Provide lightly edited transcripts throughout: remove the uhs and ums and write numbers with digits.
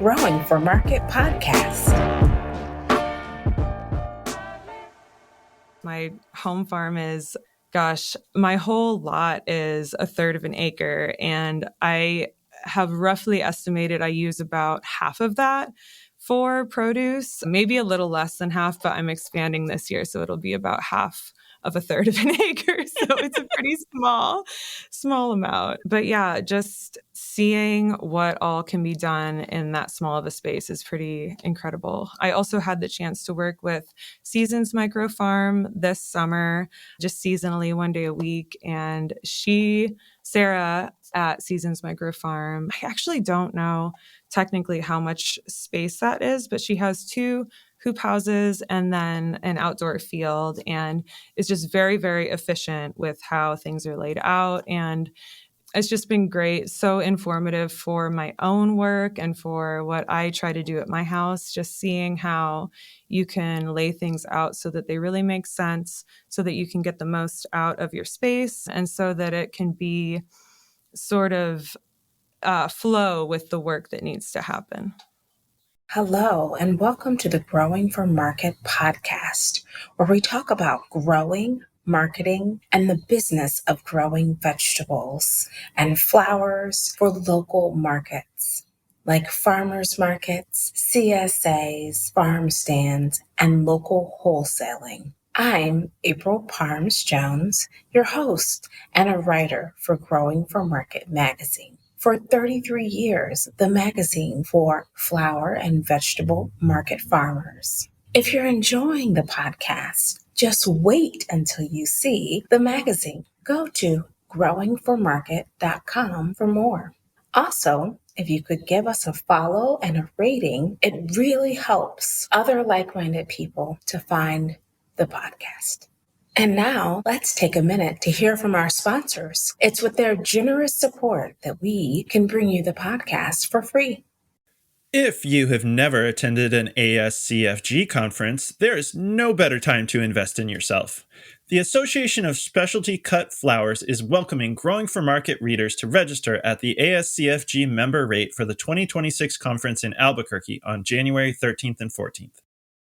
Growing for Market podcast. My home farm is, my whole lot is a third of an acre, and I have roughly estimated I use about half of that for produce, maybe a little less than half, but I'm expanding this year, so it'll be about half of a third of an acre. So it's a pretty small amount. But yeah, just seeing what all can be done in that small of a space is pretty incredible. I also had the chance to work with Seasons Micro Farm this summer, just seasonally, one day a week. And Sarah at Seasons Micro Farm, I actually don't know technically how much space that is, but she has 2 hoop houses and then an outdoor field, and is just very, very efficient with how things are laid out. And it's just been great, so informative for my own work and for what I try to do at my house, just seeing how you can lay things out so that they really make sense, so that you can get the most out of your space, and so that it can be sort of flow with the work that needs to happen. Hello, and welcome to the Growing for Market podcast, where we talk about growing, marketing, and the business of growing vegetables and flowers for local markets, like farmers markets, CSAs, farm stands, and local wholesaling. I'm April Parms Jones, your host and a writer for Growing for Market magazine. For 33 years, the magazine for flower and vegetable market farmers. If you're enjoying the podcast, just wait until you see the magazine. Go to growingformarket.com for more. Also, if you could give us a follow and a rating, it really helps other like-minded people to find the podcast. And now, let's take a minute to hear from our sponsors. It's with their generous support that we can bring you the podcast for free. If you have never attended an ASCFG conference, there is no better time to invest in yourself. The Association of Specialty Cut Flowers is welcoming Growing for Market readers to register at the ASCFG member rate for the 2026 conference in Albuquerque on January 13th and 14th.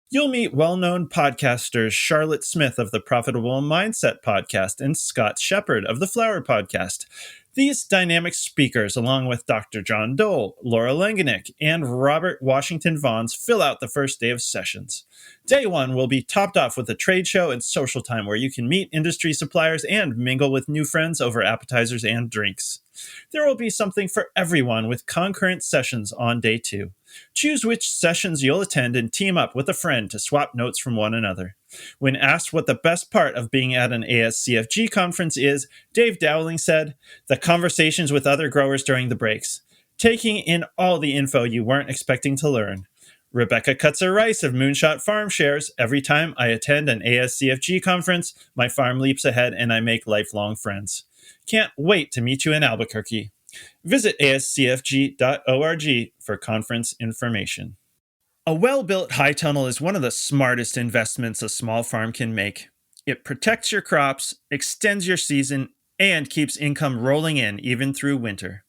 You'll meet well-known podcasters Charlotte Smith of the Profitable Mindset podcast and Scott Shepard of the Flower podcast. These dynamic speakers, along with Dr. John Dole, Laura Langenick, and Robert Washington Vaughns, fill out the first day of sessions. Day 1 will be topped off with a trade show and social time where you can meet industry suppliers and mingle with new friends over appetizers and drinks. There will be something for everyone with concurrent sessions on day 2. Choose which sessions you'll attend and team up with a friend to swap notes from one another. When asked what the best part of being at an ASCFG conference is, Dave Dowling said, "The conversations with other growers during the breaks. Taking in all the info you weren't expecting to learn." Rebecca Kutzer-Rice of Moonshot Farm shares, "Every time I attend an ASCFG conference, my farm leaps ahead and I make lifelong friends. Can't wait to meet you in Albuquerque." Visit ascfg.org for conference information. A well-built high tunnel is one of the smartest investments a small farm can make. It protects your crops, extends your season, and keeps income rolling in even through winter.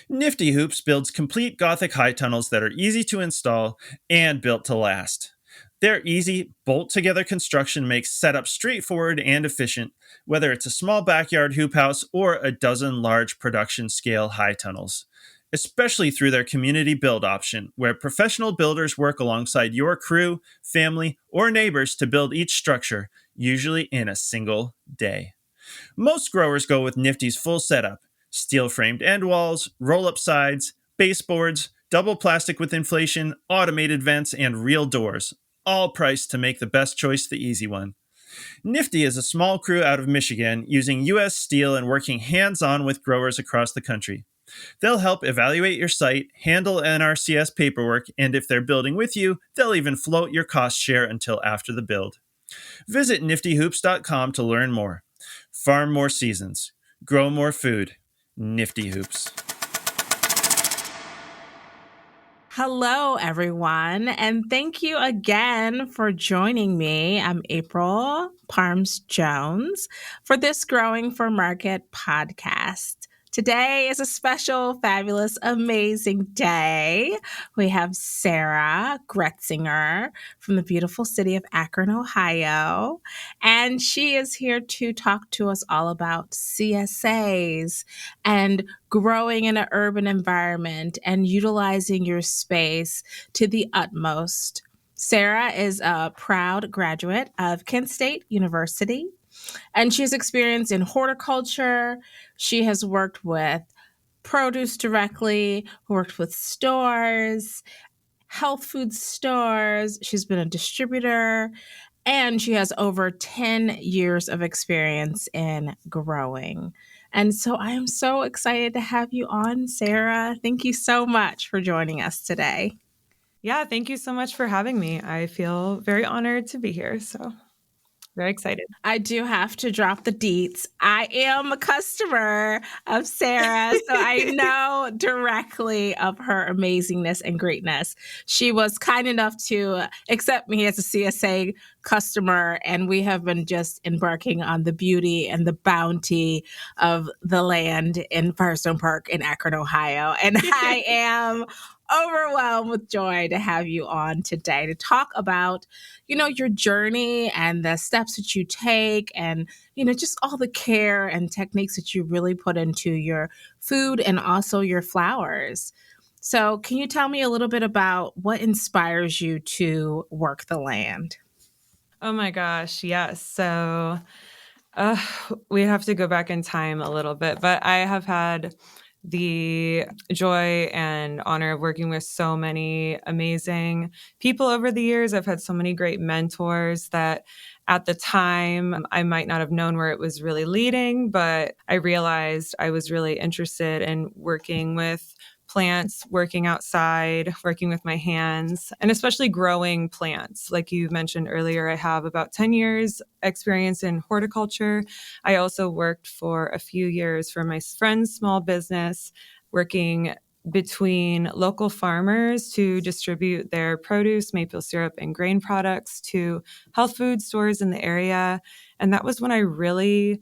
Nifty Hoops builds complete Gothic high tunnels that are easy to install and built to last. Their easy, bolt-together construction makes setup straightforward and efficient, whether it's a small backyard hoop house or a dozen large production-scale high tunnels. Especially through their community build option, where professional builders work alongside your crew, family, or neighbors to build each structure, usually in a single day. Most growers go with Nifty's full setup: steel-framed end walls, roll-up sides, baseboards, double plastic with inflation, automated vents, and real doors, all priced to make the best choice the easy one. Nifty is a small crew out of Michigan using U.S. steel and working hands-on with growers across the country. They'll help evaluate your site, handle NRCS paperwork, and if they're building with you, they'll even float your cost share until after the build. Visit niftyhoops.com to learn more. Farm more seasons. Grow more food. Nifty Hoops. Hello, everyone, and thank you again for joining me. I'm April Parms Jones for this Growing for Market podcast. Today is a special, fabulous, amazing day. We have Sarah Gretsinger from the beautiful city of Akron, Ohio, and she is here to talk to us all about CSAs and growing in an urban environment and utilizing your space to the utmost. Sarah is a proud graduate of Kent State University, and she has experience in horticulture. She has worked with produce directly, worked with stores, health food stores. She's been a distributor, and she has over 10 years of experience in growing. And so I am so excited to have you on, Sarah. Thank you so much for joining us today. Yeah, thank you so much for having me. I feel very honored to be here. So very excited. I do have to drop the deets. I am a customer of Sarah, so I know directly of her amazingness and greatness. She was kind enough to accept me as a CSA customer, and we have been just embarking on the beauty and the bounty of the land in Firestone Park in Akron, Ohio. And I am overwhelmed with joy to have you on today to talk about, your journey and the steps that you take and, just all the care and techniques that you really put into your food and also your flowers. So, can you tell me a little bit about what inspires you to work the land? Oh my gosh, yes. So uh, we have to go back in time a little bit, but I have had the joy and honor of working with so many amazing people over the years. I've had so many great mentors that at the time I might not have known where it was really leading, but I realized I was really interested in working with plants, working outside, working with my hands, and especially growing plants. Like you mentioned earlier, I have about 10 years experience in horticulture. I also worked for a few years for my friend's small business, working between local farmers to distribute their produce, maple syrup, and grain products to health food stores in the area. And that was when I really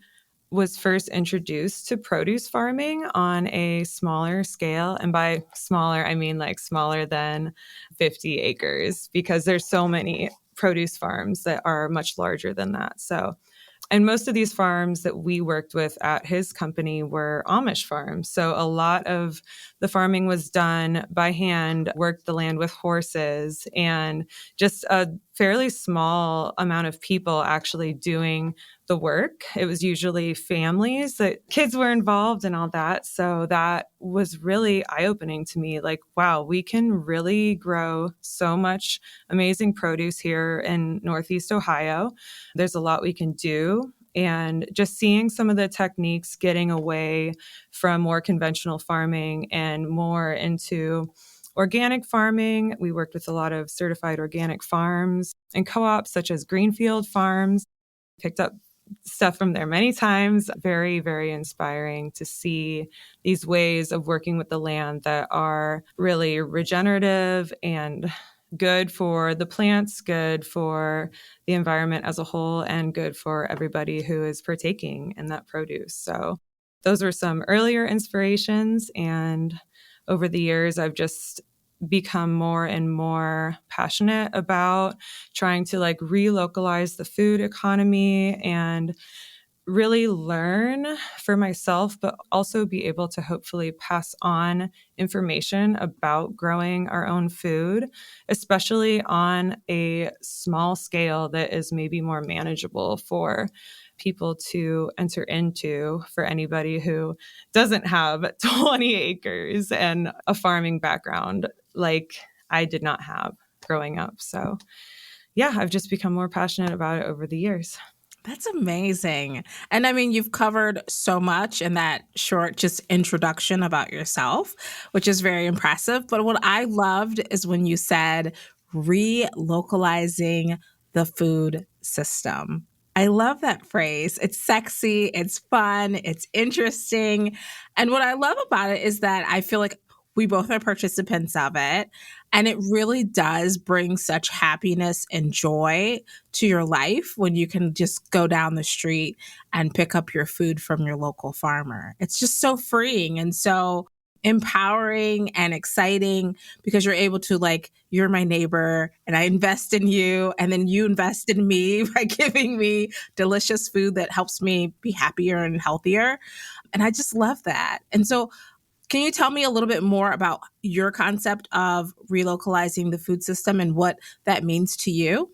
was first introduced to produce farming on a smaller scale. And by smaller, I mean like smaller than 50 acres, because there's so many produce farms that are much larger than that. So, and most of these farms that we worked with at his company were Amish farms. So a lot of the farming was done by hand, worked the land with horses, and just a fairly small amount of people actually doing the work. It was usually families that kids were involved and all that. So that was really eye-opening to me. Like, wow, we can really grow so much amazing produce here in Northeast Ohio. There's a lot we can do. And just seeing some of the techniques getting away from more conventional farming and more into organic farming. We worked with a lot of certified organic farms and co-ops such as Greenfield Farms. Picked up stuff from there many times. Very, very inspiring to see these ways of working with the land that are really regenerative and good for the plants, good for the environment as a whole, and good for everybody who is partaking in that produce. So those were some earlier inspirations. And over the years, I've just become more and more passionate about trying to like relocalize the food economy and really learn for myself, but also be able to hopefully pass on information about growing our own food, especially on a small scale that is maybe more manageable for people to enter into, for anybody who doesn't have 20 acres and a farming background like I did not have growing up. So yeah, I've just become more passionate about it over the years. That's amazing. And I mean, you've covered so much in that short just introduction about yourself, which is very impressive. But what I loved is when you said relocalizing the food system. I love that phrase. It's sexy, it's fun, it's interesting. And what I love about it is that I feel like We both are participants of it. And it really does bring such happiness and joy to your life when you can just go down the street and pick up your food from your local farmer. It's just so freeing and so empowering and exciting because you're able to, like, you're my neighbor and I invest in you and then you invest in me by giving me delicious food that helps me be happier and healthier. And I just love that. And so can you tell me a little bit more about your concept of relocalizing the food system and what that means to you?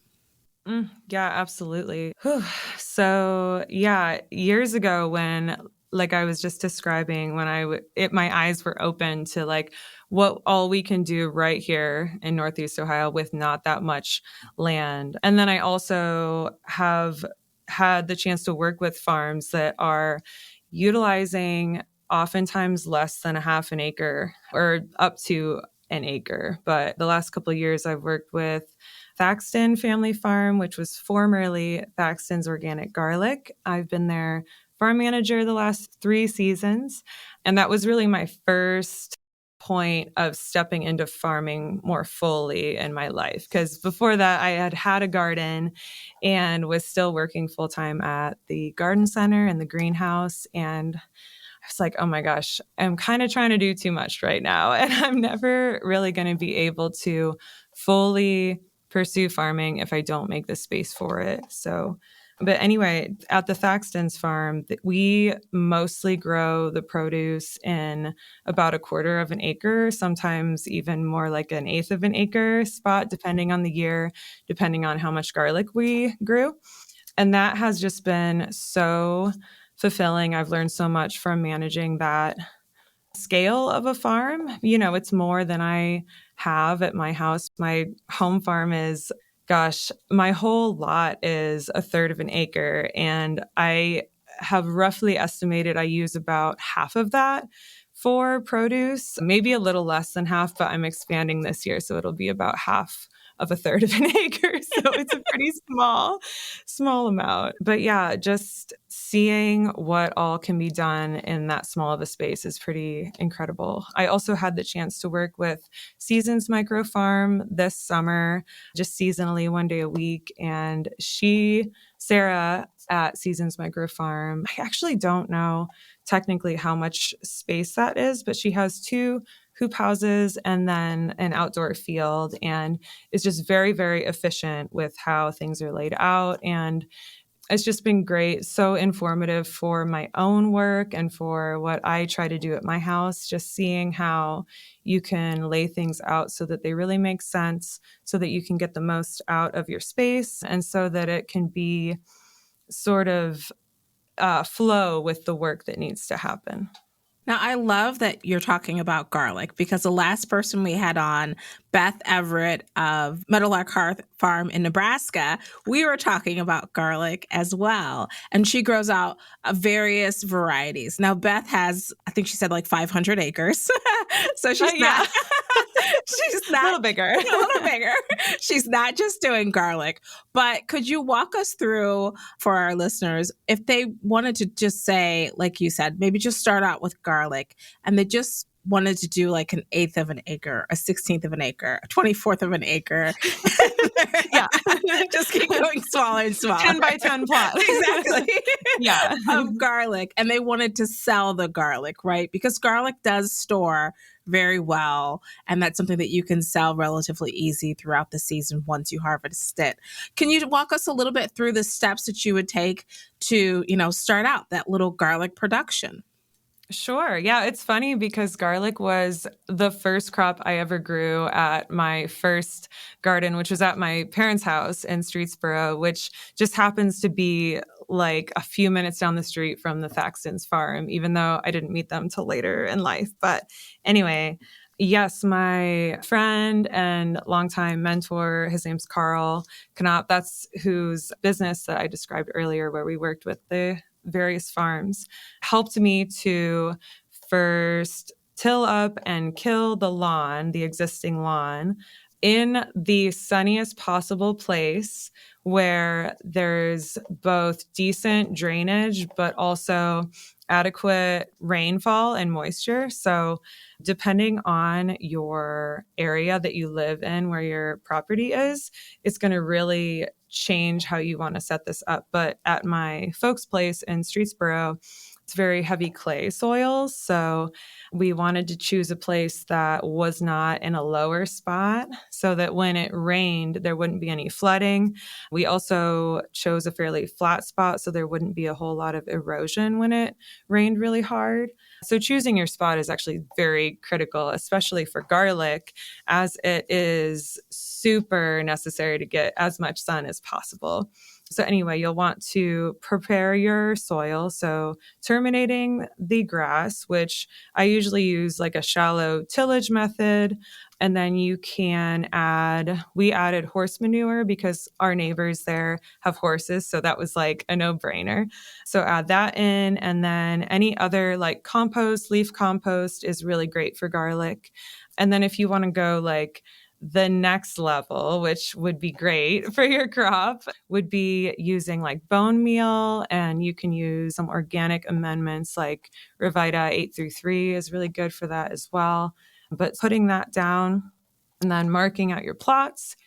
Yeah, absolutely. Whew. So, yeah, years ago when, like I was just describing, when my eyes were open to like what all we can do right here in Northeast Ohio with not that much land. And then I also have had the chance to work with farms that are utilizing oftentimes less than a half an acre or up to an acre. But the last couple of years I've worked with Thaxton Family Farm, which was formerly Thaxton's Organic Garlic. I've been their farm manager the last 3 seasons. And that was really my first point of stepping into farming more fully in my life. Because before that, I had a garden and was still working full time at the garden center and the greenhouse. And I was like, oh my gosh, I'm kind of trying to do too much right now. And I'm never really going to be able to fully pursue farming if I don't make the space for it. So, but anyway, at the Thaxton's farm, we mostly grow the produce in about a quarter of an acre, sometimes even more like an eighth of an acre spot, depending on the year, depending on how much garlic we grew. And that has just been so fulfilling. I've learned so much from managing that scale of a farm. You know, it's more than I have at my house. My home farm is, gosh, my whole lot is a third of an acre. And I have roughly estimated I use about half of that for produce, maybe a little less than half, but I'm expanding this year. So it'll be about half of a third of an acre. So it's a pretty small amount. But yeah, just seeing what all can be done in that small of a space is pretty incredible. I also had the chance to work with Seasons Micro Farm this summer, just seasonally 1 day a week. And Sarah at Seasons Micro Farm, I actually don't know technically how much space that is, but she has 2 hoop houses and then an outdoor field, and is just very, very efficient with how things are laid out. And it's just been great, so informative for my own work and for what I try to do at my house, just seeing how you can lay things out so that they really make sense, so that you can get the most out of your space, and so that it can be sort of flow with the work that needs to happen. Now, I love that you're talking about garlic because the last person we had on, Beth Everett of Meadowlark Hearth Farm in Nebraska, we were talking about garlic as well. And she grows out various varieties. Now, Beth has, I think she said like 500 acres. So she's not, she's not a little bigger. A little bigger. She's not just doing garlic. But could you walk us through, for our listeners, if they wanted to just say, like you said, maybe just start out with garlic and they just wanted to do like an eighth of an acre, a 16th of an acre, a 24th of an acre. Yeah. Just keep going smaller and smaller. 10 by 10 plot. Exactly. Yeah. Of garlic. And they wanted to sell the garlic, right? Because garlic does store very well. And that's something that you can sell relatively easy throughout the season once you harvest it. Can you walk us a little bit through the steps that you would take to, start out that little garlic production? Sure. Yeah, it's funny because garlic was the first crop I ever grew at my first garden, which was at my parents' house in Streetsboro, which just happens to be like a few minutes down the street from the Thaxton's farm, even though I didn't meet them till later in life. But anyway, yes, my friend and longtime mentor, his name's Carl Knopp. That's whose business that I described earlier, where we worked with the various farms, helped me to first till up and kill the lawn, the existing lawn, in the sunniest possible place where there's both decent drainage, but also adequate rainfall and moisture. So depending on your area that you live in, where your property is, it's going to really change how you want to set this up. But at my folks' place in Streetsboro, it's very heavy clay soils. So we wanted to choose a place that was not in a lower spot so that when it rained, there wouldn't be any flooding. We also chose a fairly flat spot so there wouldn't be a whole lot of erosion when it rained really hard. So choosing your spot is actually very critical, especially for garlic, as it is super necessary to get as much sun as possible. So anyway, you'll want to prepare your soil. So terminating the grass, which I usually use like a shallow tillage method. And then you can we added horse manure because our neighbors there have horses. So that was like a no-brainer. So add that in. And then any other like compost, leaf compost is really great for garlic. And then if you want to go like the next level, which would be great for your crop, would be using like bone meal. And you can use some organic amendments like Revita 8-3 is really good for that as well. But putting that down and then marking out your plots.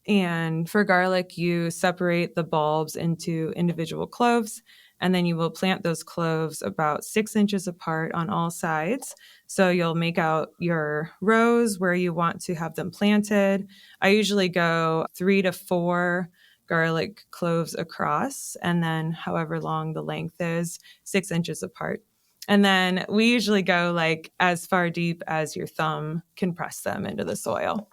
And for garlic, you separate the bulbs into individual cloves, and then you will plant those cloves about 6 inches apart on all sides. So you'll make out your rows where you want to have them planted. I usually go 3 to 4 garlic cloves across, and then however long the length is, 6 inches apart. And then we usually go like as far deep as your thumb can press them into the soil.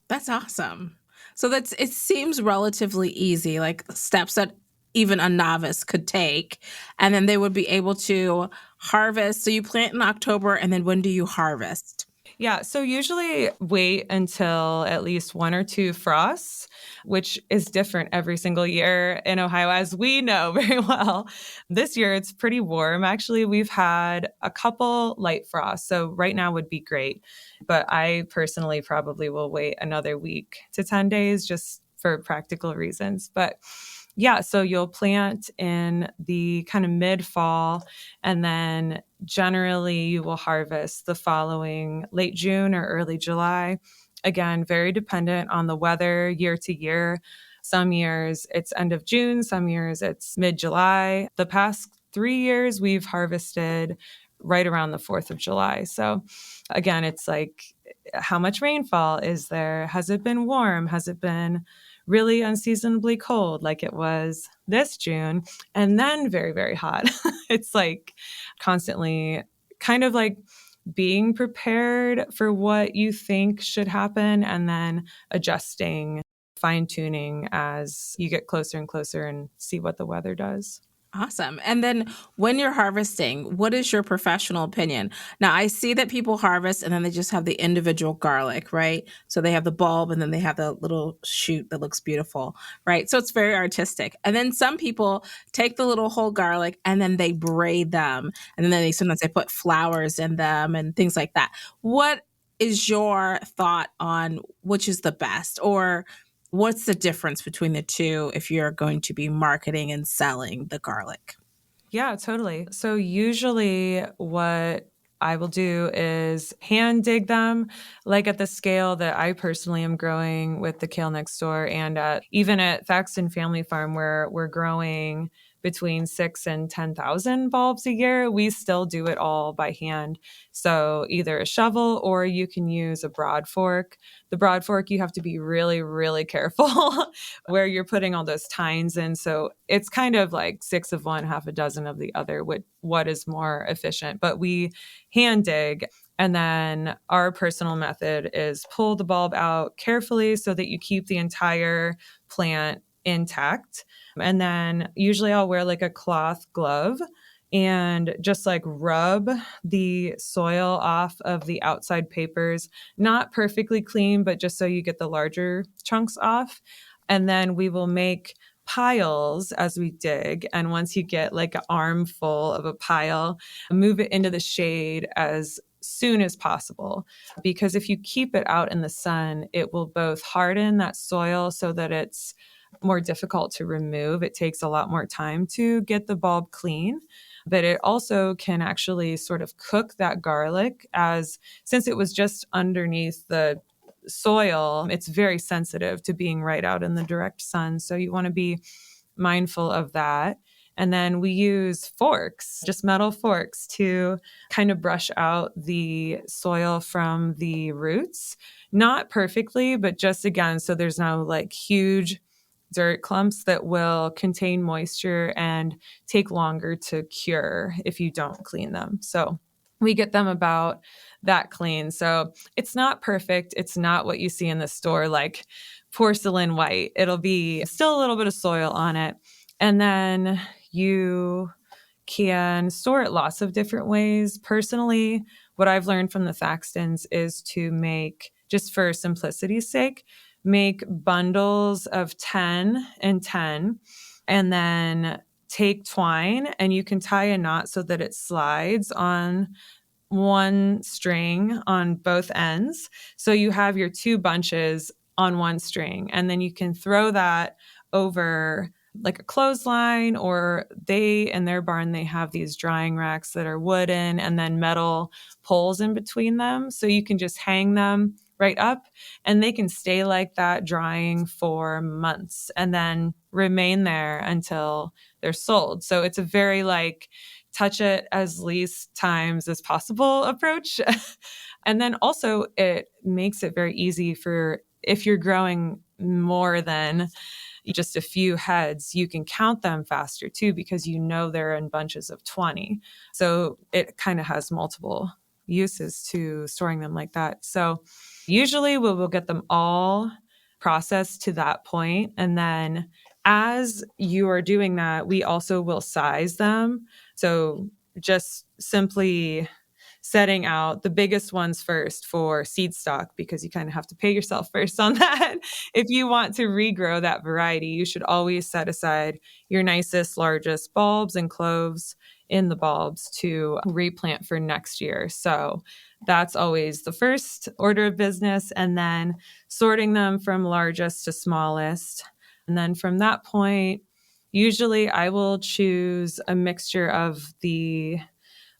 That's awesome. So it seems relatively easy, like steps that even a novice could take, and then they would be able to harvest. So you plant in October, and then when do you harvest? Yeah, so usually wait until at least 1 or 2 frosts, which is different every single year in Ohio, as we know very well. This year, it's pretty warm. Actually, we've had a couple light frosts, so right now would be great. But I personally probably will wait another week to 10 days just for practical reasons. But yeah, so you'll plant in the kind of mid-fall, and then generally you will harvest the following late June or early July. Again, very dependent on the weather year to year. Some years it's end of June, some years it's mid-July. The past 3 years we've harvested right around the 4th of July. So again, it's like, how much rainfall is there? Has it been warm? Has it been really unseasonably cold like it was this June, and then very, very hot? It's like constantly kind of like being prepared for what you think should happen and then adjusting, fine tuning as you get closer and closer and see what the weather does. Awesome. And then when you're harvesting, what is your professional opinion? Now, I see that people harvest and then they just have the individual garlic, right? So they have the bulb and then they have the little shoot that looks beautiful, right? So it's very artistic. And then some people take the little whole garlic and then they braid them. And then sometimes they put flowers in them and things like that. What is your thought on which is the best? Or what's the difference between the two if you're going to be marketing and selling the garlic? Yeah, totally. So usually what I will do is hand dig them, like at the scale that I personally am growing with the Kale Next Door, and even at Thaxton Family Farm, where we're growing between 6 and 10,000 bulbs a year, we still do it all by hand. So either a shovel or you can use a broad fork. The broad fork, you have to be really, really careful where you're putting all those tines in. So it's kind of like 6 of one, half a dozen of the other, what is more efficient. But we hand dig. And then our personal method is pull the bulb out carefully so that you keep the entire plant intact. And then usually I'll wear like a cloth glove and just like rub the soil off of the outside papers, not perfectly clean, but just so you get the larger chunks off. And then we will make piles as we dig. And once you get like an armful of a pile, move it into the shade as soon as possible. Because if you keep it out in the sun, it will both harden that soil so that it's more difficult to remove. It takes a lot more time to get the bulb clean. But it also can actually sort of cook that garlic, as since it was just underneath the soil, it's very sensitive to being right out in the direct sun. So you want to be mindful of that. And then we use forks, just metal forks, to kind of brush out the soil from the roots. Not perfectly, but just again, so there's no like huge dirt clumps that will contain moisture and take longer to cure if you don't clean them. So we get them about that clean. So it's not perfect. It's not what you see in the store, like porcelain white. It'll be still a little bit of soil on it. And then you can store it lots of different ways. Personally, what I've learned from the Thaxtons is to make, just for simplicity's sake, make bundles of 10 and 10, and then take twine, and you can tie a knot so that it slides on one string on both ends. So you have your two bunches on one string, and then you can throw that over like a clothesline, or they, in their barn, they have these drying racks that are wooden and then metal poles in between them. So you can just hang them right up, and they can stay like that drying for months and then remain there until they're sold. So it's a very like touch it as least times as possible approach. And then also it makes it very easy for, if you're growing more than just a few heads, you can count them faster too, because you know they're in bunches of 20. So it kind of has multiple uses to storing them like that. So usually we'll get them all processed to that point. And then as you are doing that, we also will size them. So just simply setting out the biggest ones first for seed stock, because you kind of have to pay yourself first on that. If you want to regrow that variety, you should always set aside your nicest, largest bulbs and cloves in the bulbs to replant for next year. So that's always the first order of business, and then sorting them from largest to smallest. And then from that point, usually I will choose a mixture of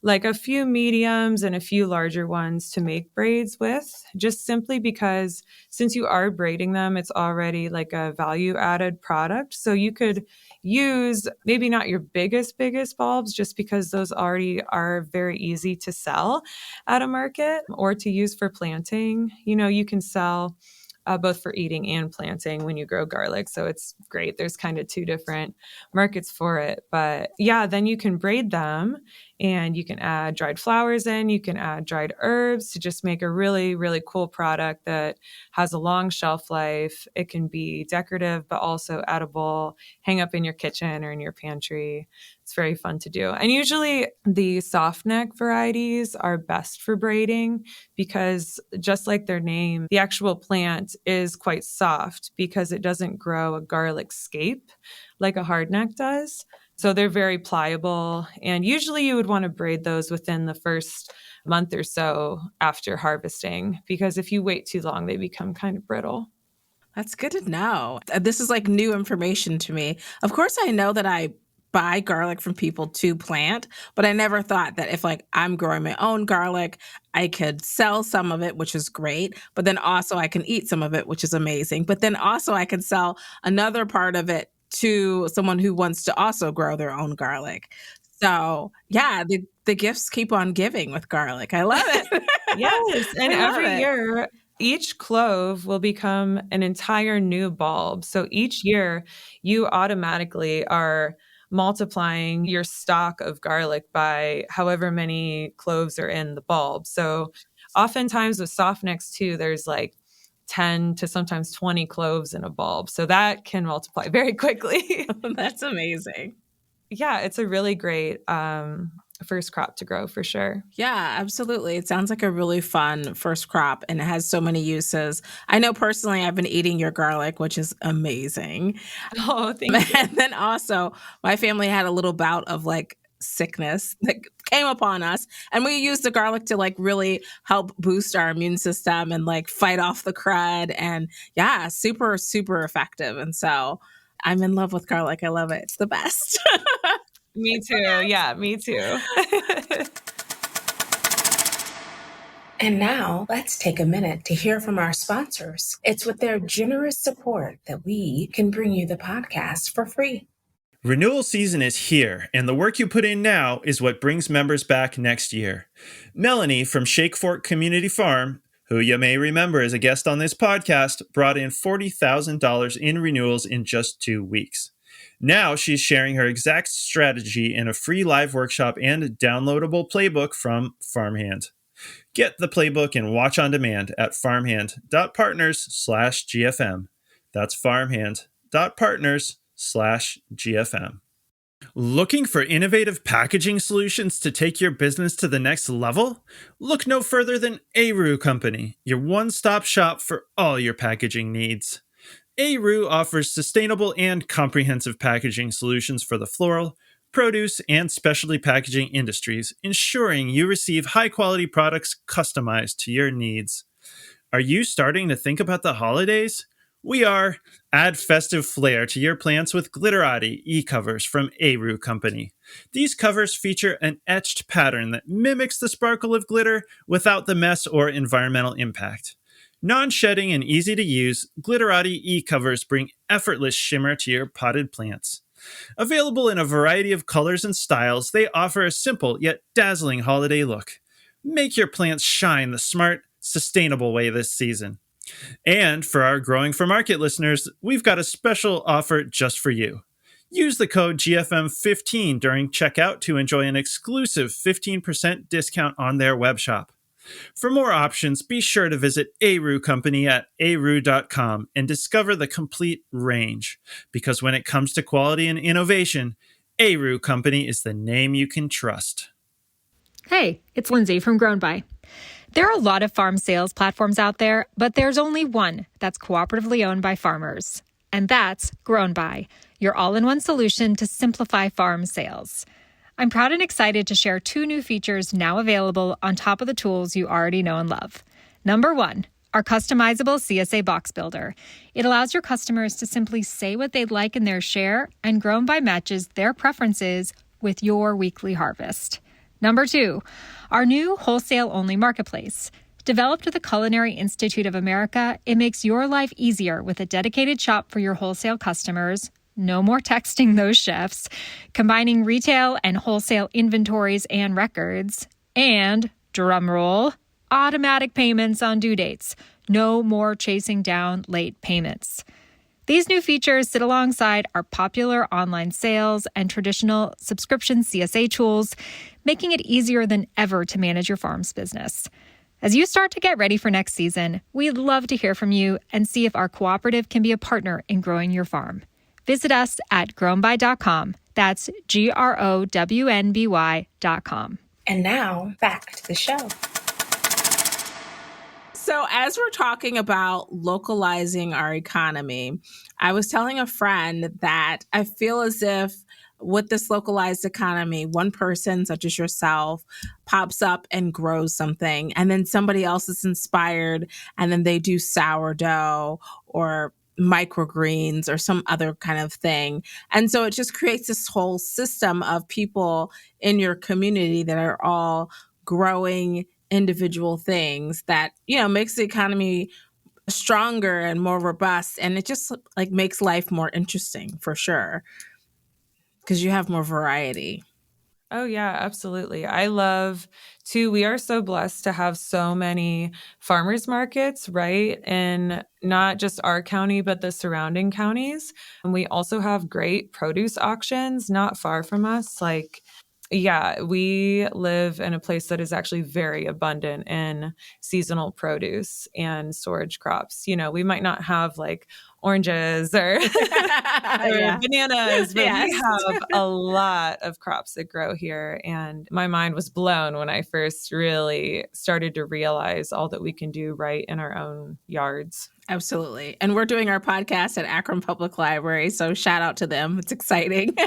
like a few mediums and a few larger ones to make braids with, just simply because since you are braiding them, it's already like a value added product. So you could use maybe not your biggest bulbs, just because those already are very easy to sell at a market or to use for planting. You know, you can sell both for eating and planting when you grow garlic. So it's great. There's kind of two different markets for it. But yeah, then you can braid them, and you can add dried flowers in. You can add dried herbs to just make a really, really cool product that has a long shelf life. It can be decorative, but also edible, hang up in your kitchen or in your pantry. It's very fun to do. And usually the soft neck varieties are best for braiding, because just like their name, the actual plant is quite soft because it doesn't grow a garlic scape like a hardneck does. So they're very pliable. And usually you would want to braid those within the first month or so after harvesting, because if you wait too long, they become kind of brittle. That's good to know. This is like new information to me. Of course, I know that I buy garlic from people to plant, but I never thought that if like I'm growing my own garlic, I could sell some of it, which is great, but then also I can eat some of it, which is amazing. But then also I can sell another part of it to someone who wants to also grow their own garlic. So yeah, the gifts keep on giving with garlic. I love it. Yes. And I love every it. year, each clove will become an entire new bulb. So each year, you automatically are multiplying your stock of garlic by however many cloves are in the bulb. So oftentimes with softnecks too, there's like 10 to sometimes 20 cloves in a bulb. So that can multiply very quickly. That's amazing. Yeah, it's a really great first crop to grow for sure. Yeah, absolutely. It sounds like a really fun first crop, and it has so many uses. I know personally I've been eating your garlic, which is amazing. Oh, thank you. And then also, my family had a little bout of like sickness that came upon us, and we used the garlic to like really help boost our immune system and like fight off the crud. And yeah, super effective. And so I'm in love with garlic. I love it. It's the best. Me too. Yeah, me too. And now let's take a minute to hear from our sponsors. It's with their generous support that we can bring you the podcast for free. Renewal season is here, and the work you put in now is what brings members back next year. Melanie from Shake Fork Community Farm, who you may remember as a guest on this podcast, brought in $40,000 in renewals in just 2 weeks. Now she's sharing her exact strategy in a free live workshop and downloadable playbook from Farmhand. Get the playbook and watch on demand at farmhand.partners/GFM. That's farmhand.partners/GFM. Looking for innovative packaging solutions to take your business to the next level? Look no further than Aru Company, your one-stop shop for all your packaging needs. Aru offers sustainable and comprehensive packaging solutions for the floral, produce, and specialty packaging industries, ensuring you receive high-quality products customized to your needs. Are you starting to think about the holidays? We are. Add festive flair to your plants with Glitterati e-covers from Aru Company. These covers feature an etched pattern that mimics the sparkle of glitter without the mess or environmental impact. Non-shedding and easy to use, Glitterati e-covers bring effortless shimmer to your potted plants. Available in a variety of colors and styles, they offer a simple yet dazzling holiday look. Make your plants shine the smart, sustainable way this season. And for our Growing for Market listeners, we've got a special offer just for you. Use the code GFM15 during checkout to enjoy an exclusive 15% discount on their web shop. For more options, be sure to visit Aru Company at aru.com and discover the complete range. Because when it comes to quality and innovation, Aru Company is the name you can trust. Hey, it's Lindsay from Grown By. There are a lot of farm sales platforms out there, but there's only one that's cooperatively owned by farmers. And that's Grown By, your all-in-one solution to simplify farm sales. I'm proud and excited to share 2 new features now available on top of the tools you already know and love. Number 1, our customizable CSA box builder. It allows your customers to simply say what they'd like in their share, and Grown By matches their preferences with your weekly harvest. Number 2, our new wholesale-only marketplace. Developed with the Culinary Institute of America, it makes your life easier with a dedicated shop for your wholesale customers. No more texting those chefs, combining retail and wholesale inventories and records, and, drumroll, automatic payments on due dates. No more chasing down late payments. These new features sit alongside our popular online sales and traditional subscription CSA tools, making it easier than ever to manage your farm's business. As you start to get ready for next season, we'd love to hear from you and see if our cooperative can be a partner in growing your farm. Visit us at grownby.com. That's GROWNBY.com. And now, back to the show. So, as we're talking about localizing our economy, I was telling a friend that I feel as if with this localized economy, one person, such as yourself, pops up and grows something, and then somebody else is inspired, and then they do sourdough or microgreens or some other kind of thing. And so it just creates this whole system of people in your community that are all growing individual things that, makes the economy stronger and more robust. And it just like makes life more interesting for sure, because you have more variety. Oh, yeah, absolutely. I love, too, we are so blessed to have so many farmers markets, right? In not just our county, but the surrounding counties. And we also have great produce auctions not far from us. We live in a place that is actually very abundant in seasonal produce and storage crops. We might not have like oranges or, or bananas, but we have a lot of crops that grow here. And my mind was blown when I first really started to realize all that we can do right in our own yards. Absolutely. And we're doing our podcast at Akron Public Library. So shout out to them. It's exciting.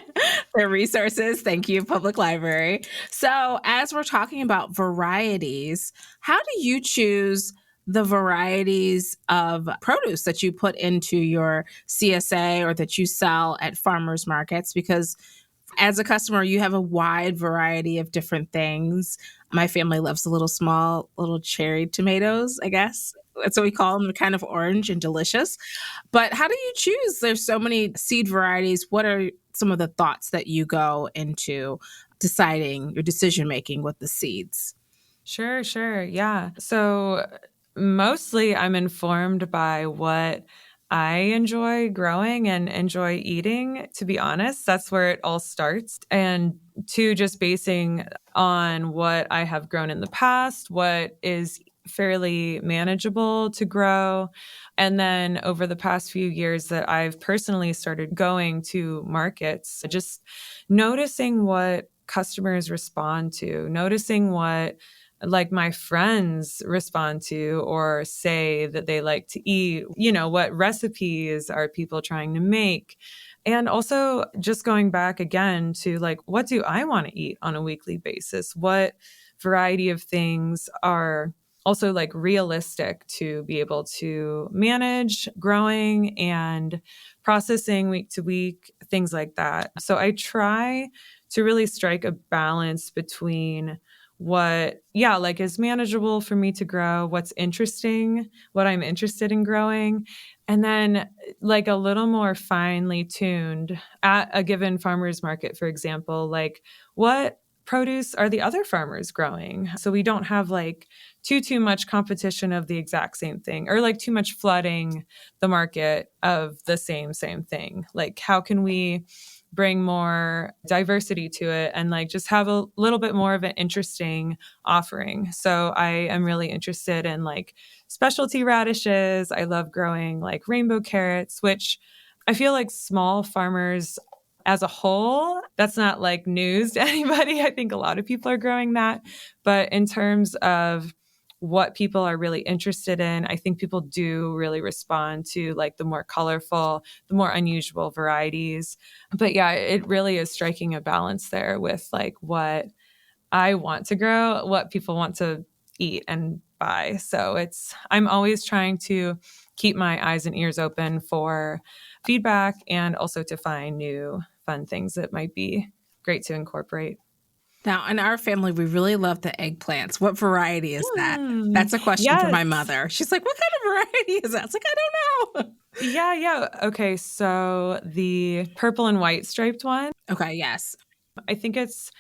Their resources. Thank you, Public Library. So as we're talking about varieties, how do you choose the varieties of produce that you put into your CSA or that you sell at farmers markets? Because As a customer, you have a wide variety of different things. My family loves the little small, little cherry tomatoes, I guess. That's what we call them. They're kind of orange and delicious. But how do you choose? There's so many seed varieties. What are some of the thoughts that you go into deciding your decision making with the seeds? Sure. Yeah. So mostly I'm informed by what I enjoy growing and enjoy eating, to be honest. That's where it all starts. And two, just basing on what I have grown in the past, what is fairly manageable to grow. And then over the past few years that I've personally started going to markets, just noticing what customers respond to, noticing what like my friends respond to or say that they like to eat, what recipes are people trying to make? And also just going back again to like, what do I want to eat on a weekly basis? What variety of things are also like realistic to be able to manage growing and processing week to week, things like that. So I try to really strike a balance between what like is manageable for me to grow, what's interesting, what I'm interested in growing, and then like a little more finely tuned at a given farmer's market, for example, like what produce are the other farmers growing, so we don't have like too much competition of the exact same thing, or like too much flooding the market of the same thing. Like how can we bring more diversity to it and like just have a little bit more of an interesting offering. So I am really interested in like specialty radishes. I love growing like rainbow carrots, which I feel like small farmers as a whole, that's not like news to anybody. I think a lot of people are growing that. But in terms of what people are really interested in, I think people do really respond to like the more colorful, the more unusual varieties. But yeah, it really is striking a balance there with like what I want to grow, what people want to eat and buy. So I'm always trying to keep my eyes and ears open for feedback and also to find new fun things that might be great to incorporate. Now, in our family, we really love the eggplants. What variety is that? That's a question for Yes. my mother. She's like, what kind of variety is that? It's like, I don't know. Yeah. Okay, so the purple and white striped one, Okay, yes. I think it's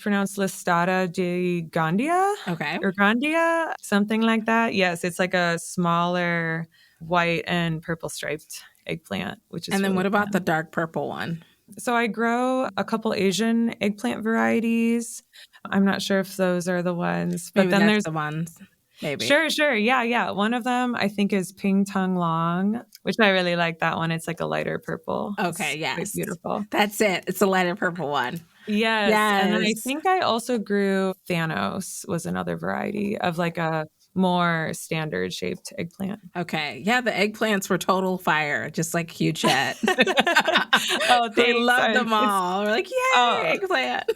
pronounced Listata de Gandia Okay. or Gandia, something like that. Yes, it's like a smaller white and purple striped eggplant, which is And then really what about the fun. dark purple one? So I grow a couple Asian eggplant varieties. I'm not sure if those are the ones, but Maybe then that's there's the ones. Maybe. Sure. Yeah. One of them I think is Ping Tung Long, which I really like that one. It's like a lighter purple. Okay, It's quite yes. beautiful. That's it. It's the lighter purple one. Yes. And then I Yes. think I also grew Thanos was another variety of like a more standard shaped eggplant. Okay. Yeah, the eggplants were total fire, just like Hugh Chet. Oh, We thanks. loved them all. We're like, yay, Oh, eggplant.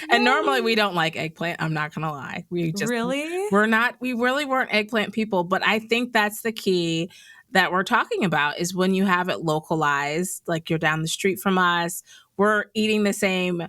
And normally yay. we don't like eggplant. I'm not gonna lie. Really? We really weren't eggplant people, but I think that's the key that we're talking about is when you have it localized, like you're down the street from us, we're eating the same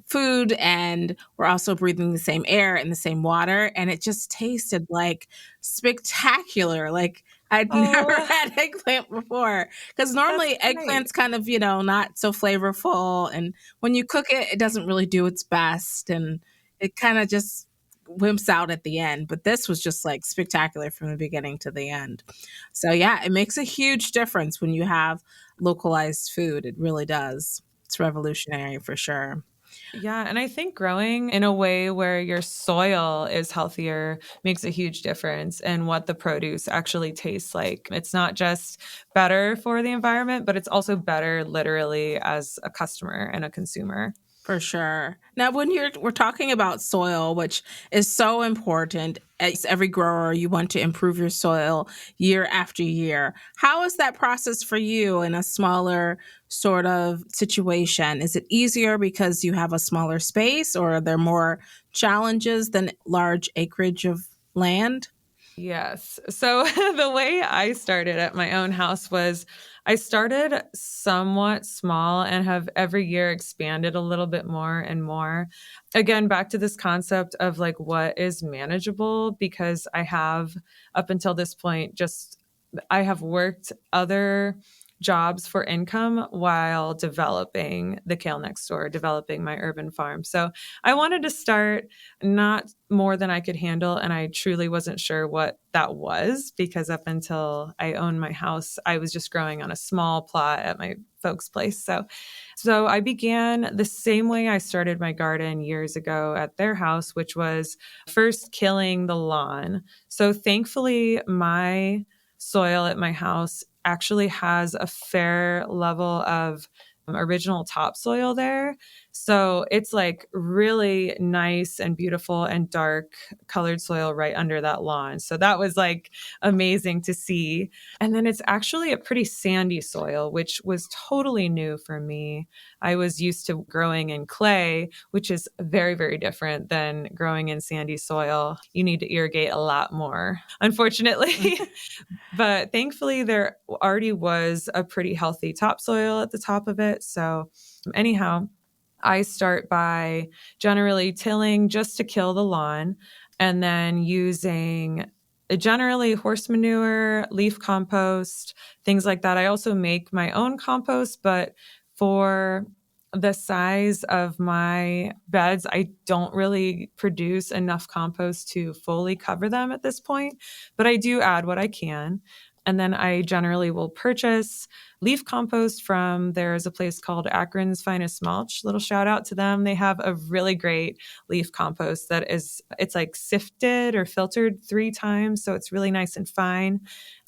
food, and we're also breathing the same air and the same water. And it just tasted like spectacular. Like I'd never Oh, had eggplant before. Because that's normally great. eggplant's kind of, not so flavorful. And when you cook it, it doesn't really do its best. And it kind of just wimps out at the end. But this was just like spectacular from the beginning to the end. So yeah, it makes a huge difference when you have localized food. It really does. It's revolutionary for sure. Yeah, and I think growing in a way where your soil is healthier makes a huge difference in what the produce actually tastes like. It's not just better for the environment, but it's also better literally as a customer and a consumer. For sure. Now, when we're talking about soil, which is so important, as every grower, you want to improve your soil year after year. How is that process for you in a smaller sort of situation? Is it easier because you have a smaller space, or are there more challenges than large acreage of land? Yes. So the way I started at my own house was I started somewhat small and have every year expanded a little bit more and more. Again, back to this concept of like what is manageable, because I have up until this point just I have worked other jobs for income while developing the Kale Next Door, developing my urban farm. So I wanted to start not more than I could handle. And I truly wasn't sure what that was, because up until I owned my house, I was just growing on a small plot at my folks' place. So I began the same way I started my garden years ago at their house, which was first killing the lawn. So thankfully, my soil at my house actually has a fair level of original topsoil there. So it's like really nice and beautiful and dark colored soil right under that lawn. So that was like amazing to see. And then it's actually a pretty sandy soil, which was totally new for me. I was used to growing in clay, which is very, very different than growing in sandy soil. You need to irrigate a lot more, unfortunately. But thankfully, there already was a pretty healthy topsoil at the top of it. So, anyhow, I start by generally tilling just to kill the lawn, and then using generally horse manure, leaf compost, things like that. I also make my own compost, but for the size of my beds, I don't really produce enough compost to fully cover them at this point, but I do add what I can. And then I generally will purchase leaf compost from, there's a place called Akron's Finest Mulch. Little shout out to them. They have a really great leaf compost that it's like sifted or filtered 3 times. So it's really nice and fine.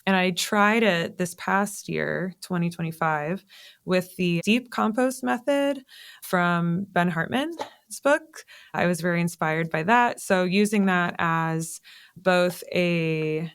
And I tried it this past year, 2025, with the deep compost method from Ben Hartman's book. I was very inspired by that. So using that as both a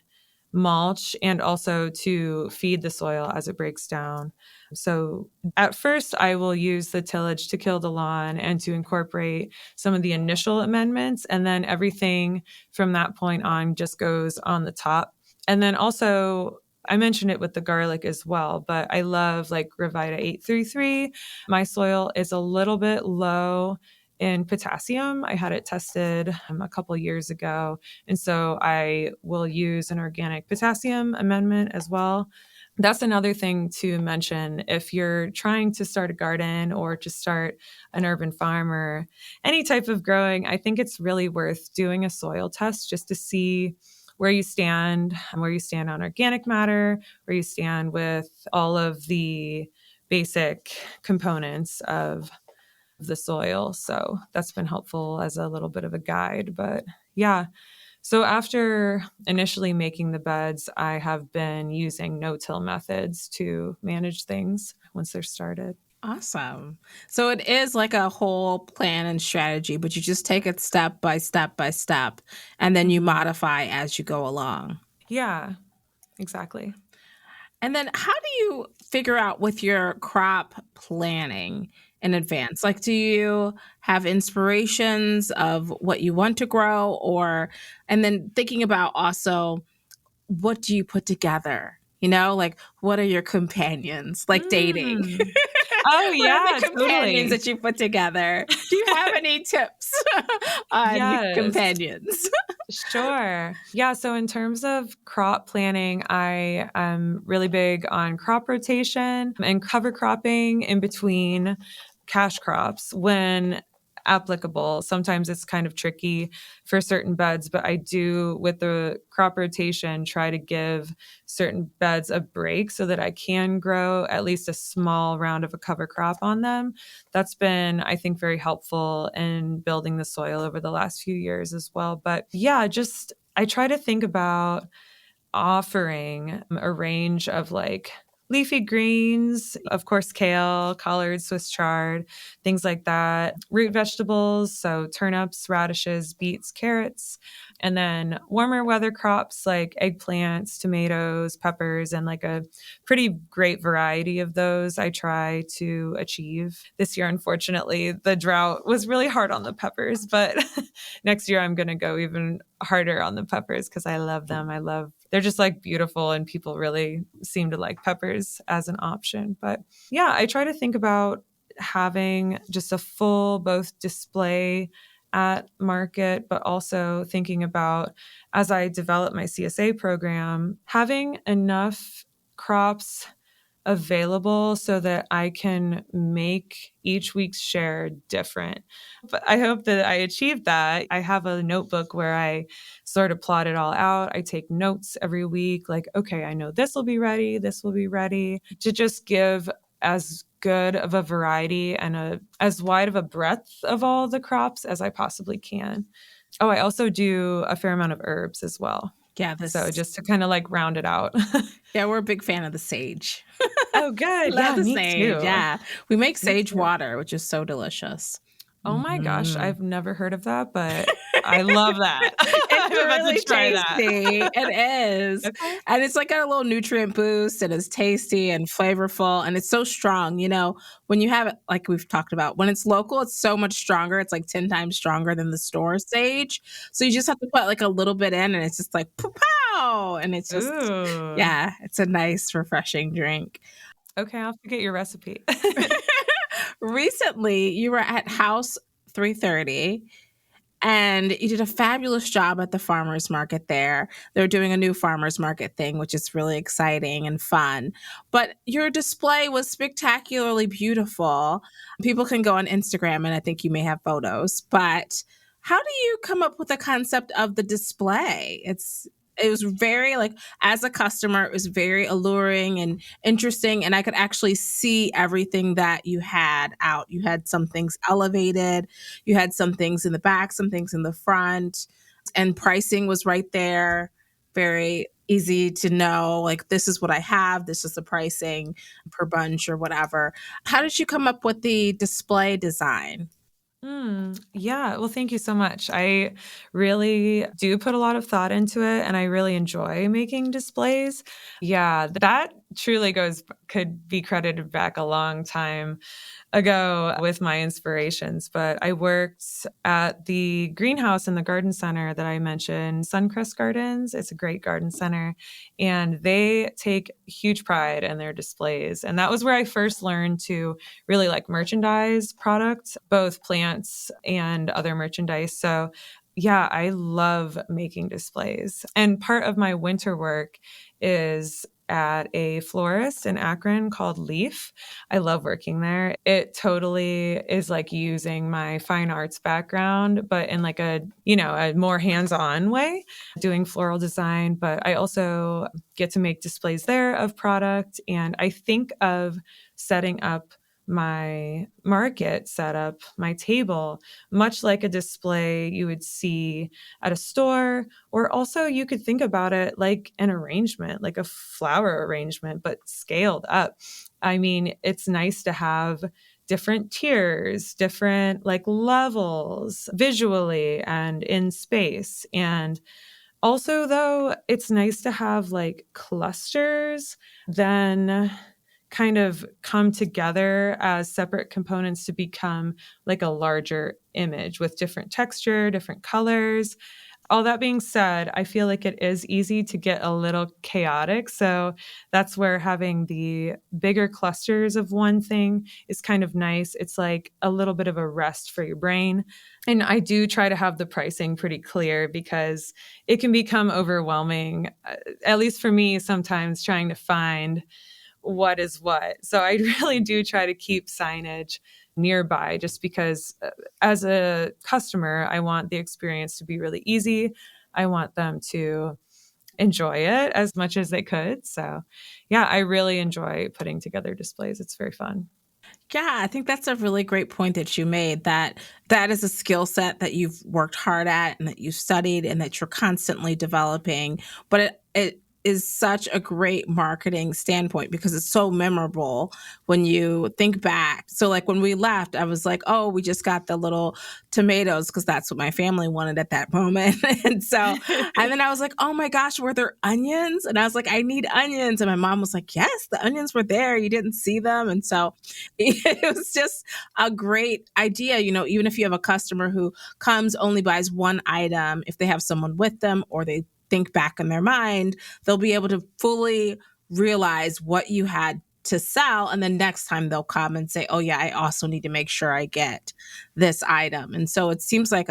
mulch and also to feed the soil as it breaks down. So at first, I will use the tillage to kill the lawn and to incorporate some of the initial amendments. And then everything from that point on just goes on the top. And then also, I mentioned it with the garlic as well, but I love like Revita 833. My soil is a little bit low in potassium. I had it tested a couple years ago. And so I will use an organic potassium amendment as well. That's another thing to mention if you're trying to start a garden or to start an urban farm or any type of growing. I think it's really worth doing a soil test just to see where you stand on organic matter, where you stand with all of the basic components of the soil. So that's been helpful as a little bit of a guide. But yeah, so after initially making the beds, I have been using no-till methods to manage things once they're started. Awesome. So it is like a whole plan and strategy, but you just take it step by step by step, and then you modify as you go along. Yeah, exactly. And then how do you figure out with your crop planning in advance? Like, do you have inspirations of what you want to grow, and then thinking about also what do you put together? Like what are your companions? Like dating. Oh, What are yeah, the companions totally. that you put together? Do you have any tips on Yes. companions? Sure. Yeah. So in terms of crop planning, I am really big on crop rotation and cover cropping in between cash crops when applicable. Sometimes it's kind of tricky for certain beds, but I do, with the crop rotation, try to give certain beds a break so that I can grow at least a small round of a cover crop on them. That's been, I think, very helpful in building the soil over the last few years as well. But yeah, I try to think about offering a range of like leafy greens, of course, kale, collard, Swiss chard, things like that. Root vegetables, so turnips, radishes, beets, carrots. And then warmer weather crops like eggplants, tomatoes, peppers, and like a pretty great variety of those I try to achieve. This year, unfortunately, the drought was really hard on the peppers, but next year I'm going to go even harder on the peppers because I love them. They're just like beautiful, and people really seem to like peppers as an option. But yeah, I try to think about having just a full both display at market, but also thinking about, as I develop my CSA program, having enough crops available so that I can make each week's share different. But I hope that I achieved that. I have a notebook where I sort of plot it all out. I take notes every week, like, okay, I know this will be ready, to just give as good of a variety and as wide of a breadth of all the crops as I possibly can. Oh, I also do a fair amount of herbs as well. Yeah, So just to kind of like round it out. Yeah, we're a big fan of the sage. Oh, good. Love Yeah, the me sage. too. Yeah, we make Me sage too. water, which is so delicious. Oh my gosh, Mhm. I've never heard of that, but I love that. It's I'm about really to try that. tasty. It is. Okay. And it's like got a little nutrient boost, and it's tasty and flavorful, and it's so strong. You know, when you have it, like we've talked about, when it's local, it's so much stronger. It's like 10 times stronger than the store sage. So you just have to put like a little bit in, and it's just like pow, pow. And it's just, Ooh. yeah, it's a nice, refreshing drink. Okay, I'll have to get your recipe. Recently, you were at House 330 and you did a fabulous job at the farmers market there. They're doing a new farmers market thing, which is really exciting and fun. But your display was spectacularly beautiful. People can go on Instagram, and I think you may have photos. But how do you come up with the concept of the display? It was very like, as a customer, it was very alluring and interesting, and I could actually see everything that you had out. You had some things elevated, you had some things in the back, some things in the front, and pricing was right there. Very easy to know, like, this is what I have, this is the pricing per bunch or whatever. How did you come up with the display design? Yeah, well, thank you so much. I really do put a lot of thought into it, and I really enjoy making displays. Yeah, that truly could be credited back a long time ago with my inspirations, but I worked at the greenhouse in the garden center that I mentioned, Suncrest Gardens. It's a great garden center, and they take huge pride in their displays. And that was where I first learned to really like merchandise products, both plants and other merchandise. So yeah, I love making displays. And part of my winter work is at a florist in Akron called Leaf. I love working there. It totally is like using my fine arts background, but in like a more hands-on way, doing floral design. But I also get to make displays there of product. And I think of setting up my market setup, my table, much like a display you would see at a store, or also you could think about it like an arrangement, like a flower arrangement, but scaled up. I mean, it's nice to have different tiers, different like levels visually and in space. And also, though, it's nice to have like clusters, then kind of come together as separate components to become like a larger image with different texture, different colors. All that being said, I feel like it is easy to get a little chaotic. So that's where having the bigger clusters of one thing is kind of nice. It's like a little bit of a rest for your brain. And I do try to have the pricing pretty clear because it can become overwhelming, at least for me, sometimes trying to find what is what. So I really do try to keep signage nearby just because as a customer, I want the experience to be really easy. I want them to enjoy it as much as they could. So yeah, I really enjoy putting together displays. It's very fun. Yeah, I think that's a really great point that you made, that that is a skill set that you've worked hard at and that you've studied and that you're constantly developing. But is such a great marketing standpoint because it's so memorable when you think back. So like when we left, I was like, oh, we just got the little tomatoes because that's what my family wanted at that moment. And then I was like, oh my gosh, were there onions? And I was like, I need onions. And my mom was like, yes, the onions were there. You didn't see them. And so it was just a great idea. Even if you have a customer who comes, only buys one item, if they have someone with them or they think back in their mind, they'll be able to fully realize what you had to sell. And then next time they'll come and say, oh yeah, I also need to make sure I get this item. And so it seems like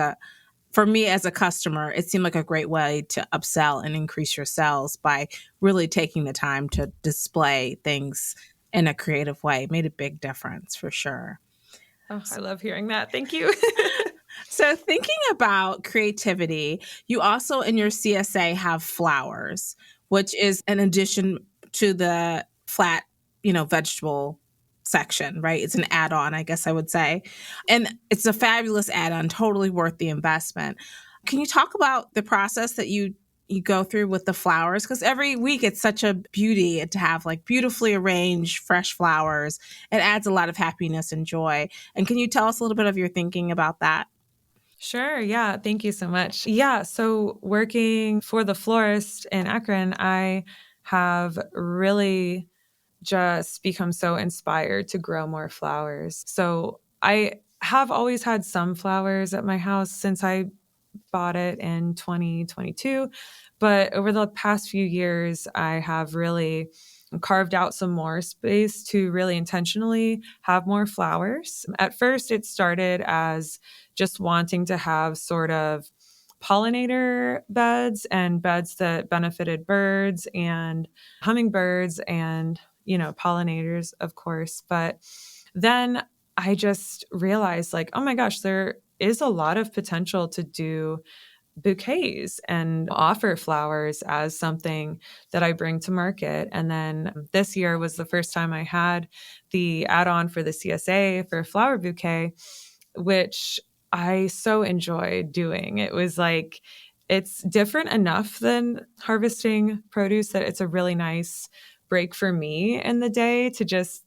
for me as a customer, it seemed like a great way to upsell and increase your sales by really taking the time to display things in a creative way. It made a big difference for sure. Oh, I love hearing that. Thank you. So thinking about creativity, you also in your CSA have flowers, which is an addition to the flat, vegetable section, right? It's an add-on, I guess I would say. And it's a fabulous add-on, totally worth the investment. Can you talk about the process that you go through with the flowers? Because every week it's such a beauty to have like beautifully arranged fresh flowers. It adds a lot of happiness and joy. And can you tell us a little bit of your thinking about that? Sure. Yeah. Thank you so much. Yeah. So working for the florist in Akron, I have really just become so inspired to grow more flowers. So I have always had some flowers at my house since I bought it in 2022. But over the past few years, I have really carved out some more space to really intentionally have more flowers. At first, it started as just wanting to have sort of pollinator beds and beds that benefited birds and hummingbirds and, pollinators, of course. But then I just realized like, oh my gosh, there is a lot of potential to do bouquets and offer flowers as something that I bring to market. And then this year was the first time I had the add-on for the CSA for a flower bouquet, which I so enjoyed doing. It was like, it's different enough than harvesting produce that it's a really nice break for me in the day to just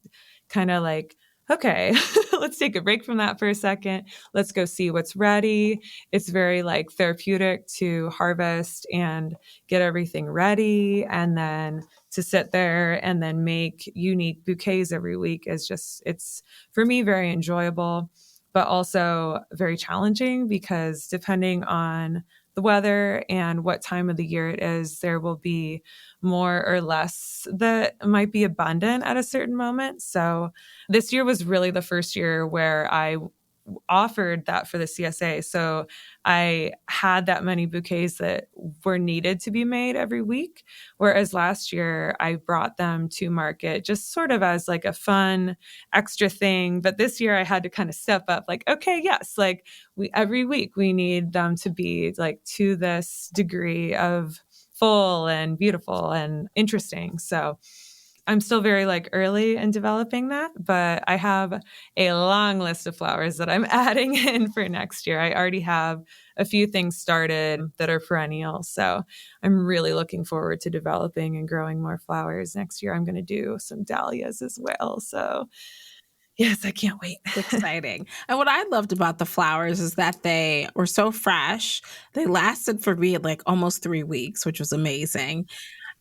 kind of like, okay, let's take a break from that for a second. Let's go see what's ready. It's very like therapeutic to harvest and get everything ready. And then to sit there and then make unique bouquets every week is just, it's for me very enjoyable, but also very challenging because depending on the weather and what time of the year it is, there will be more or less that might be abundant at a certain moment. So this year was really the first year where I offered that for the CSA. So I had that many bouquets that were needed to be made every week. Whereas last year I brought them to market just sort of as like a fun extra thing. But this year I had to kind of step up like, okay, yes, like every week we need them to be like to this degree of full and beautiful and interesting. So I'm still very like early in developing that, but I have a long list of flowers that I'm adding in for next year. I already have a few things started that are perennial. So I'm really looking forward to developing and growing more flowers next year. I'm going to do some dahlias as well. So yes, I can't wait. It's exciting. And what I loved about the flowers is that they were so fresh. They lasted for me like almost 3 weeks, which was amazing.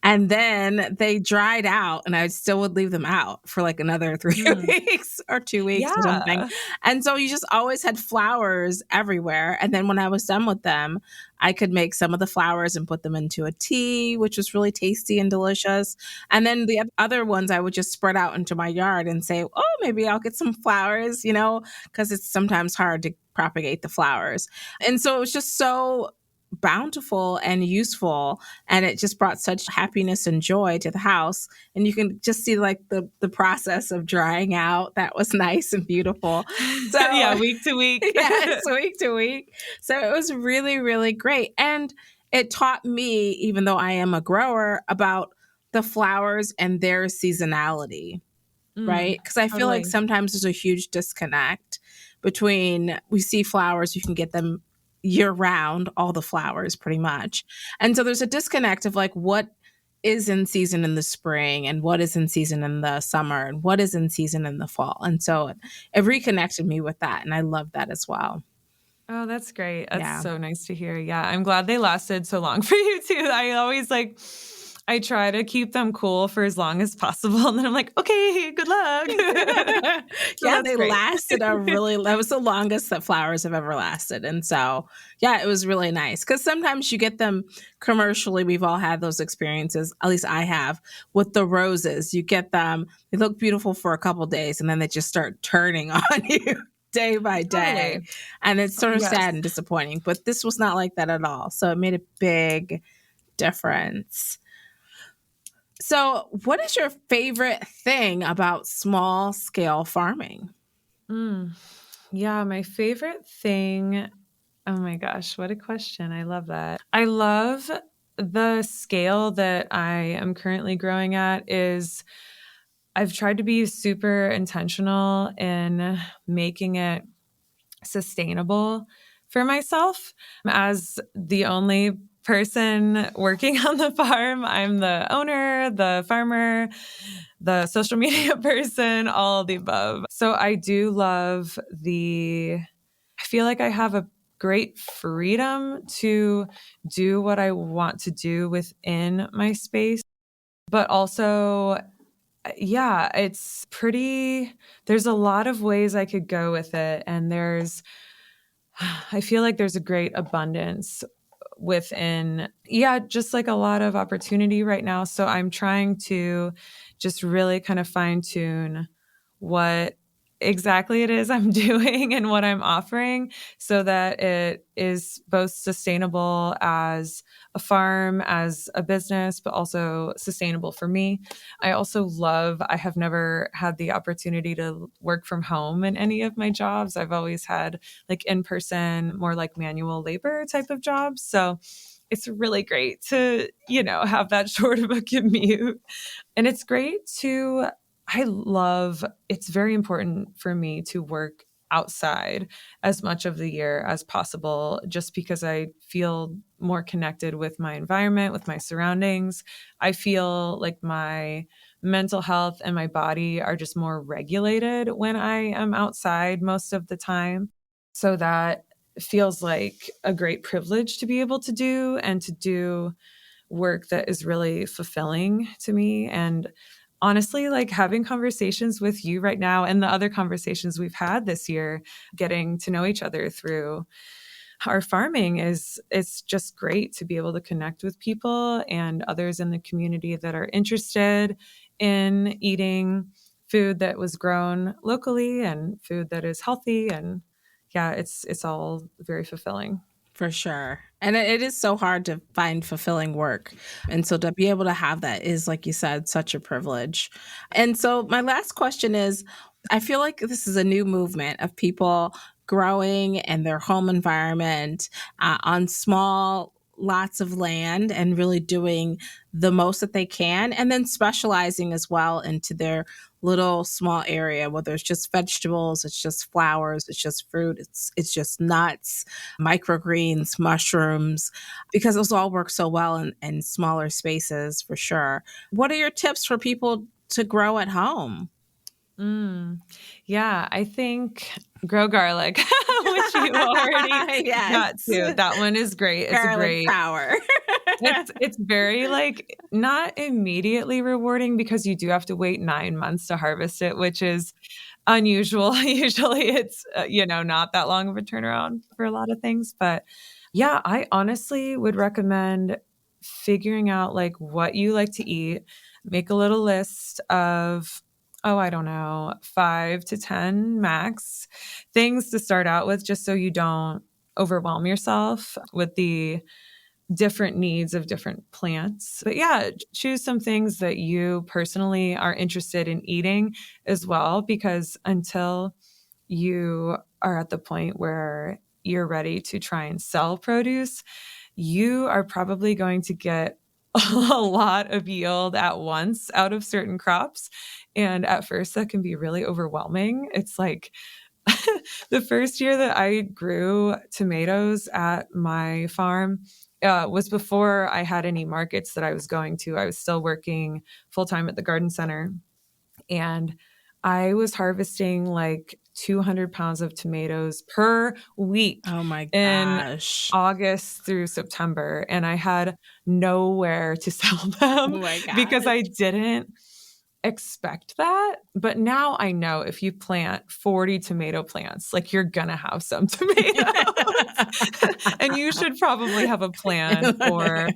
And then they dried out, and I still would leave them out for like another 3 weeks or 2 weeks or something. Yeah. And so you just always had flowers everywhere. And then when I was done with them, I could make some of the flowers and put them into a tea, which was really tasty and delicious. And then the other ones I would just spread out into my yard and say, oh, maybe I'll get some flowers, because it's sometimes hard to propagate the flowers. And so it was just so bountiful and useful, and it just brought such happiness and joy to the house. And you can just see like the process of drying out. That was nice and beautiful. So yeah, week to week. Yes, week to week. So it was really, really great. And it taught me, even though I am a grower, about the flowers and their seasonality, right? Because I feel like totally. sometimes there's a huge disconnect between, we see flowers, you can get them year round, all the flowers pretty much. And so there's a disconnect of like, what is in season in the spring and what is in season in the summer and what is in season in the fall. And so it reconnected me with that. And I love that as well. Oh, that's great. That's Yeah. so nice to hear. Yeah, I'm glad they lasted so long for you too. I always I try to keep them cool for as long as possible. And then I'm like, okay, good luck. So Yeah, that's they great. lasted that was the longest that flowers have ever lasted. And so, yeah, it was really nice because sometimes you get them commercially. We've all had those experiences, at least I have, with the roses. You get them, they look beautiful for a couple days and then they just start turning on you day by day. Totally. And it's sort of Yes. sad and disappointing, but this was not like that at all. So it made a big difference. So, what is your favorite thing about small scale farming? Yeah, my favorite thing. Oh my gosh, what a question. I love that. I love the scale that I am currently growing at is I've tried to be super intentional in making it sustainable for myself. As the only person working on the farm, I'm the owner, the farmer, the social media person, all of the above. So I do love I feel like I have a great freedom to do what I want to do within my space, but also yeah, there's a lot of ways I could go with it. And I feel like there's a great abundance within, yeah, just like a lot of opportunity right now. So I'm trying to just really kind of fine tune what exactly it is I'm doing and what I'm offering so that it is both sustainable as a farm, as a business, but also sustainable for me. I have never had the opportunity to work from home in any of my jobs. I've always had like in person, more like manual labor type of jobs. So it's really great to, have that short of a commute. And it's great to, it's very important for me to work outside as much of the year as possible, just because I feel more connected with my environment, with my surroundings. I feel like my mental health and my body are just more regulated when I am outside most of the time. So that feels like a great privilege to be able to do and to do work that is really fulfilling to me. And honestly, like having conversations with you right now and the other conversations we've had this year, getting to know each other through our farming it's just great to be able to connect with people and others in the community that are interested in eating food that was grown locally and food that is healthy. And yeah, it's all very fulfilling. For sure. And it is so hard to find fulfilling work. And so to be able to have that is, like you said, such a privilege. And so my last question is, I feel like this is a new movement of people growing in their home environment on small lots of land and really doing the most that they can and then specializing as well into their little small area, whether it's just vegetables, it's just flowers, it's just fruit, it's just nuts, microgreens, mushrooms, because those all work so well in smaller spaces for sure. What are your tips for people to grow at home? Yeah, I think grow garlic, which you already got Yes. to. That one is great. It's a Garlic great power. it's very like not immediately rewarding because you do have to wait 9 months to harvest it, which is unusual. Usually it's not that long of a turnaround for a lot of things, but yeah, I honestly would recommend figuring out like what you like to eat, make a little list of I don't know, 5 to 10 max things to start out with just so you don't overwhelm yourself with the different needs of different plants. But yeah, choose some things that you personally are interested in eating as well, because until you are at the point where you're ready to try and sell produce, you are probably going to get a lot of yield at once out of certain crops. And at first, that can be really overwhelming. It's like the first year that I grew tomatoes at my farm, was before I had any markets that I was going to. I was still working full-time at the garden center, and I was harvesting like 200 pounds of tomatoes per week Oh my in gosh. August through September. And I had nowhere to sell them Oh my because I gosh. didn't expect that. But now I know if you plant 40 tomato plants, like you're going to have some tomatoes. And you should probably have a plan for,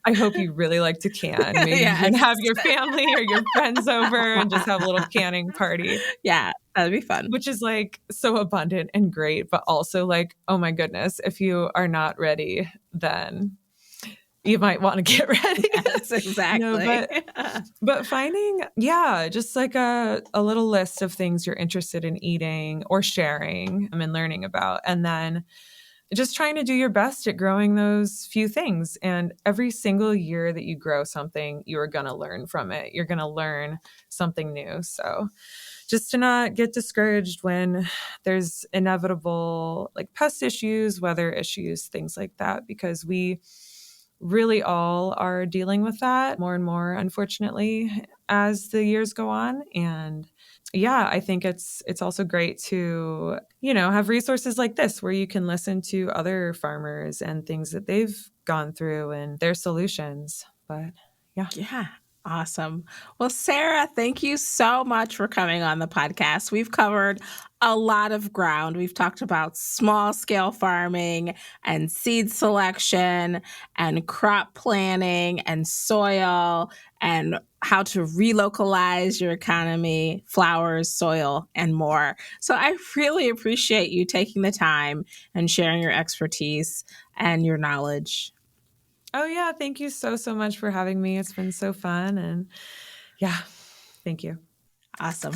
I hope you really like to can. Maybe you can Yes. have your family or your friends over and just have a little canning party, Yeah, that'd be fun. which is like so abundant and great, but also like, oh my goodness, if you are not ready, then you might want to get ready. Yes, exactly. But finding, just like a little list of things you're interested in eating or sharing and learning about. And then just trying to do your best at growing those few things. And every single year that you grow something, you are going to learn from it. You're going to learn something new. So just to not get discouraged when there's inevitable like pest issues, weather issues, things like that, because we really all are dealing with that more and more, unfortunately, as the years go on. And I think it's also great to, have resources like this where you can listen to other farmers and things that they've gone through and their solutions. But Yeah. Awesome. Well, Sarah, thank you so much for coming on the podcast. We've covered a lot of ground. We've talked about small scale farming and seed selection and crop planning and soil and how to relocalize your economy, flowers, soil, and more. So I really appreciate you taking the time and sharing your expertise and your knowledge. oh yeah, thank you so much for having me. It's been so fun. And thank you. Awesome.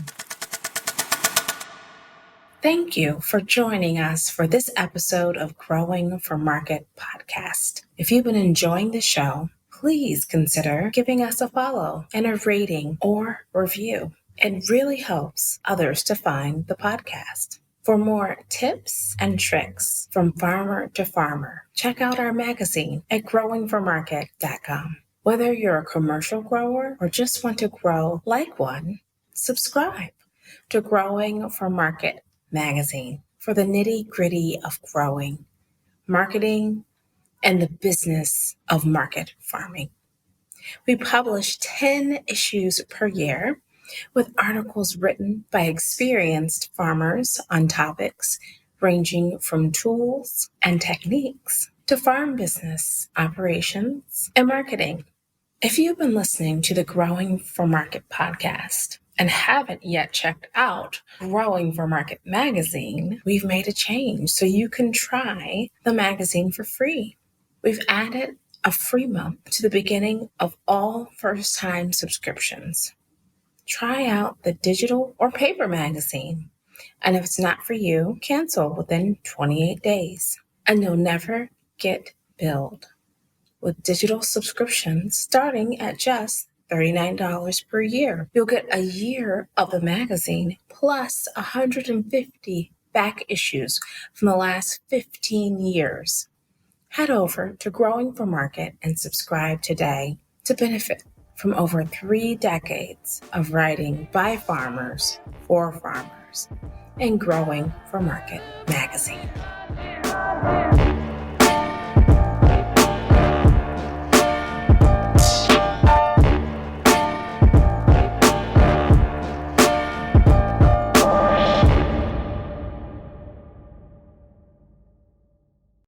Thank you for joining us for this episode of Growing for Market podcast. If you've been enjoying the show, please consider giving us a follow and a rating or review. It really helps others to find the podcast. For more tips and tricks from farmer to farmer, check out our magazine at growingformarket.com. Whether you're a commercial grower or just want to grow like one, subscribe to Growing for Market magazine for the nitty-gritty of growing, marketing, and the business of market farming. We publish 10 issues per year with articles written by experienced farmers on topics ranging from tools and techniques to farm business operations and marketing. If you've been listening to the Growing for Market podcast and haven't yet checked out Growing for Market magazine, we've made a change so you can try the magazine for free. We've added a free month to the beginning of all first-time subscriptions. Try out the digital or paper magazine, and if it's not for you, cancel within 28 days, and you'll never get billed. With digital subscriptions starting at just $39 per year. You'll get a year of the magazine plus 150 back issues from the last 15 years. Head over to Growing for Market and subscribe today to benefit from over 3 decades of writing by farmers for farmers and Growing for Market magazine.